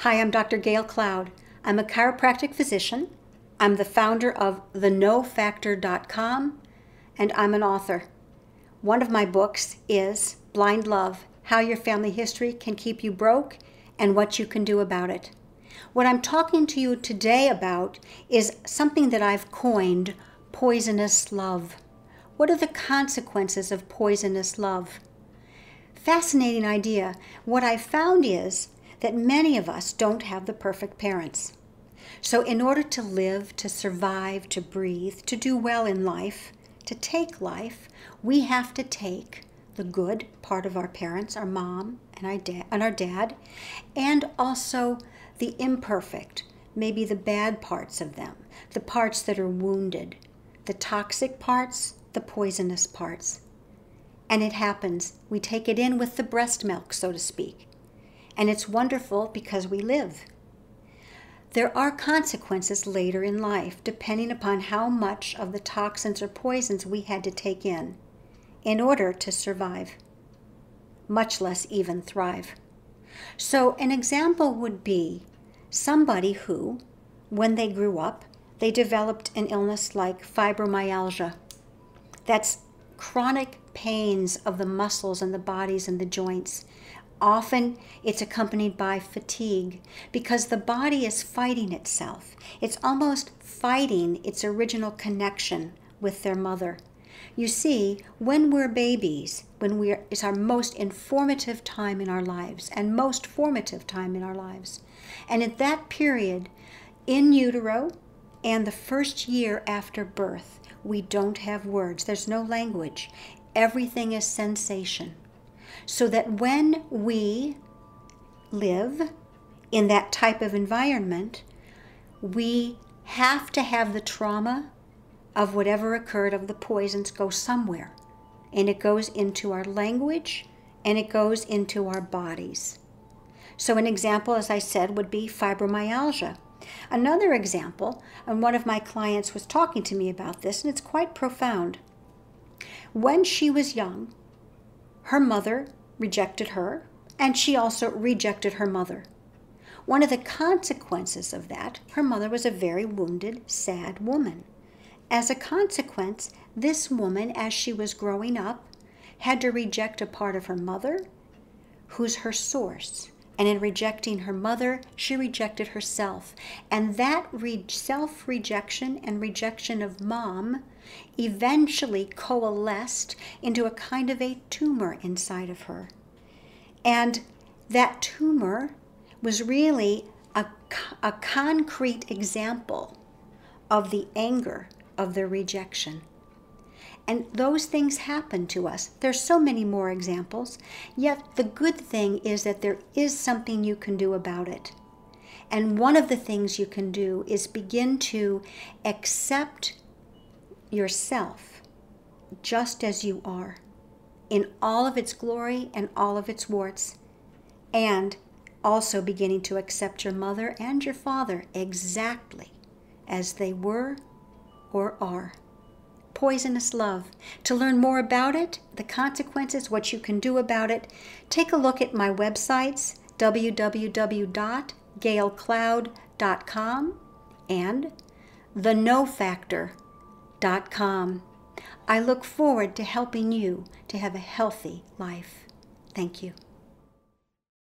Hi, I'm Dr. Gail Cloud. I'm a chiropractic physician. I'm the founder of thenofactor.com, and I'm an author. One of my books is Blind Love: How Your Family History Can Keep You Broke and What You Can Do About It. What I'm talking to you today about is something that I've coined poisonous love. What are the consequences of poisonous love? Fascinating idea. What I found is that many of us don't have the perfect parents. So in order to live, to survive, to breathe, to do well in life, to take life, we have to take the good part of our parents, our mom and our dad, and also the imperfect, maybe the bad parts of them, the parts that are wounded, the toxic parts, the poisonous parts. And it happens. We take it in with the breast milk, so to speak. And it's wonderful because we live. There are consequences later in life, depending upon how much of the toxins or poisons we had to take in order to survive, much less even thrive. So an example would be somebody who, when they grew up, they developed an illness like fibromyalgia. That's chronic pains of the muscles and the bodies and the joints. Often it's accompanied by fatigue because the body is fighting itself. It's almost fighting its original connection with their mother. You see, when we're babies, it's our most informative time in our lives and most formative time in our lives. And at that period, in utero and the first year after birth, we don't have words. There's no language. Everything is sensation. So that when we live in that type of environment, we have to have the trauma of whatever occurred, of the poisons, go somewhere. And it goes into our language and it goes into our bodies. So an example, as I said, would be fibromyalgia. Another example, and one of my clients was talking to me about this, and it's quite profound. When she was young, her mother rejected her, and she also rejected her mother. One of the consequences of that, her mother was a very wounded, sad woman. As a consequence, this woman, as she was growing up, had to reject a part of her mother, who's her source. And in rejecting her mother, she rejected herself. And that self-rejection and rejection of mom eventually coalesced into a kind of a tumor inside of her. And that tumor was really a concrete example of the anger of the rejection. And those things happen to us. There's so many more examples, yet the good thing is that there is something you can do about it. And one of the things you can do is begin to accept yourself just as you are, in all of its glory and all of its warts, and also beginning to accept your mother and your father exactly as they were or are. Poisonous love. To learn more about it, the consequences, what you can do about it, take a look at my websites, www.gailcloud.com and thenofactor.com. I look forward to helping you to have a healthy life. Thank you.